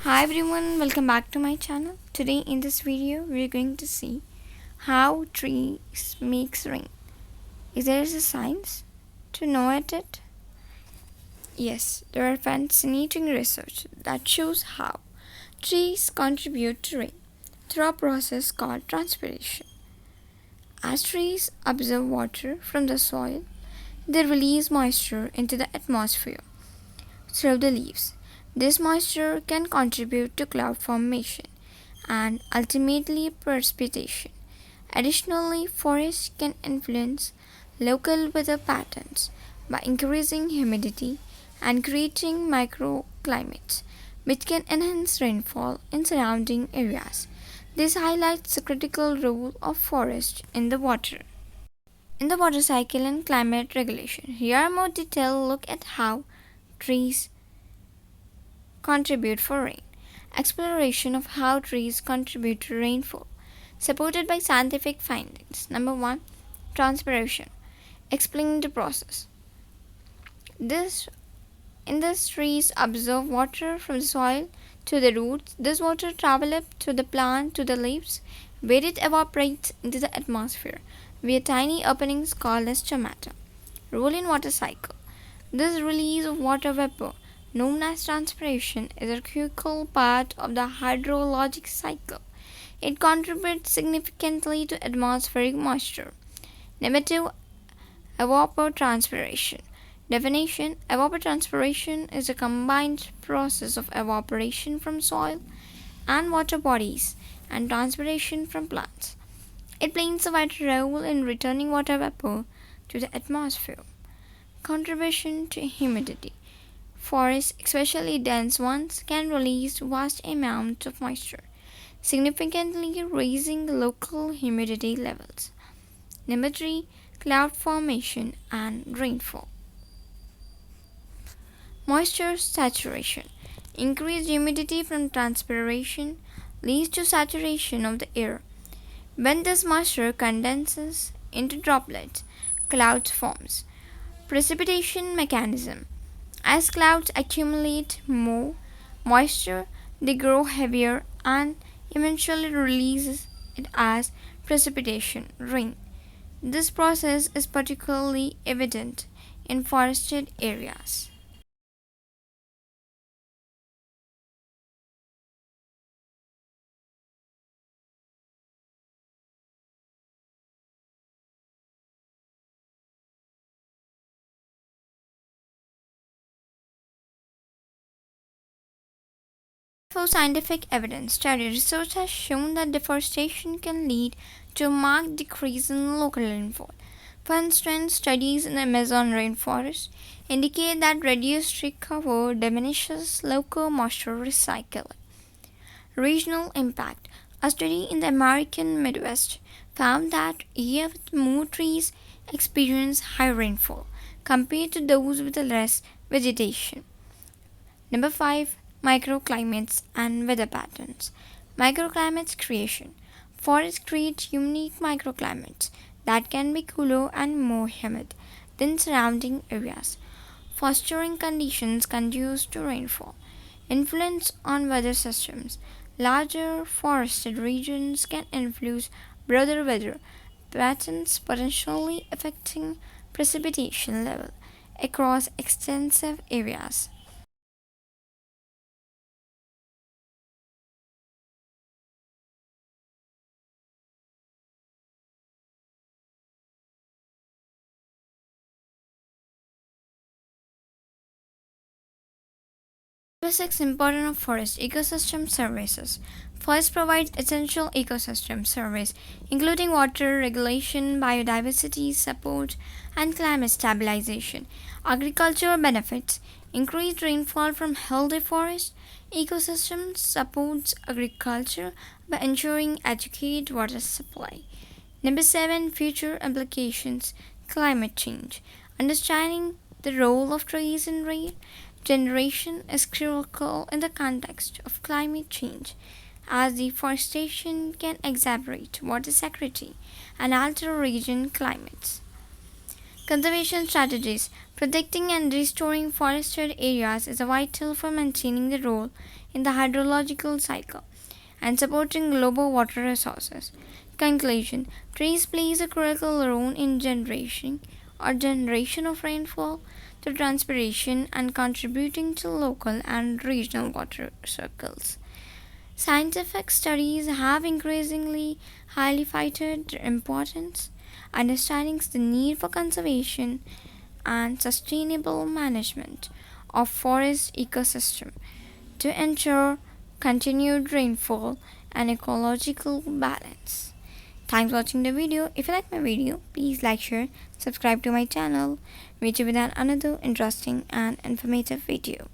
Hi everyone, welcome back to my channel. Today in this video we are going to see how trees makes rain. Is there a science to know it? Yes, there are fascinating research that shows how trees contribute to rain through a process called transpiration. As trees absorb water from the soil, they release moisture into the atmosphere through the leaves. This moisture can contribute to cloud formation and ultimately precipitation. Additionally, forests can influence local weather patterns by increasing humidity and creating microclimates, which can enhance rainfall in surrounding areas. This highlights the critical role of forest in the water cycle and climate regulation. Here a more detailed look at how trees contribute for rain. Exploration of how trees contribute to rainfall, supported by scientific findings. Number 1. Transpiration. Explain the process. This in this trees absorb water from the soil to the roots. This water travels up to the plant to the leaves, where it evaporates into the atmosphere via tiny openings called as stomata. Role in water cycle. This release of water vapor, known as transpiration, is a critical part of the hydrologic cycle. It contributes significantly to atmospheric moisture. Number 2. Evapotranspiration. Definition: evapotranspiration is a combined process of evaporation from soil and water bodies and transpiration from plants. It plays a vital role in returning water vapor to the atmosphere. Contribution to humidity. Forests, especially dense ones, can release vast amounts of moisture, significantly raising local humidity levels. Number 3. Cloud formation and rainfall. Moisture saturation. Increased humidity from transpiration leads to saturation of the air. When this moisture condenses into droplets, clouds forms. Precipitation mechanism. As clouds accumulate more moisture, they grow heavier and eventually release it as precipitation, rain. This process is particularly evident in forested areas. For scientific evidence study, research has shown that deforestation can lead to a marked decrease in local rainfall. For instance, studies in the Amazon rainforest indicate that reduced tree cover diminishes local moisture recycling. Regional impact. A study in the American Midwest found that areas with more trees experience high rainfall compared to those with less vegetation. Number 5. Microclimates and weather patterns. Microclimates creation. Forests create unique microclimates that can be cooler and more humid than surrounding areas, fostering conditions conducive to rainfall. Influence on weather systems. Larger forested regions can influence broader weather patterns, potentially affecting precipitation level across extensive areas. Number 6. Importance of forest ecosystem services. Forests provide essential ecosystem service including water regulation, biodiversity support, and climate stabilization. Agricultural benefits. Increased rainfall from healthy forests. Ecosystem supports agriculture by ensuring adequate water supply. Number 7. Future implications. Climate change. Understanding the role of trees in rain generation is critical in the context of climate change, as deforestation can exacerbate water scarcity and alter region climates. Conservation strategies. Protecting and restoring forested areas is vital for maintaining the role in the hydrological cycle and supporting global water resources. Conclusion: trees plays a critical role in generation of rainfall through transpiration and contributing to local and regional water cycles. Scientific studies have increasingly highlighted their importance, understanding the need for conservation and sustainable management of forest ecosystem to ensure continued rainfall and ecological balance. Thanks for watching the video. If you like my video, please like, share, subscribe to my channel. Meet you with another interesting and informative video.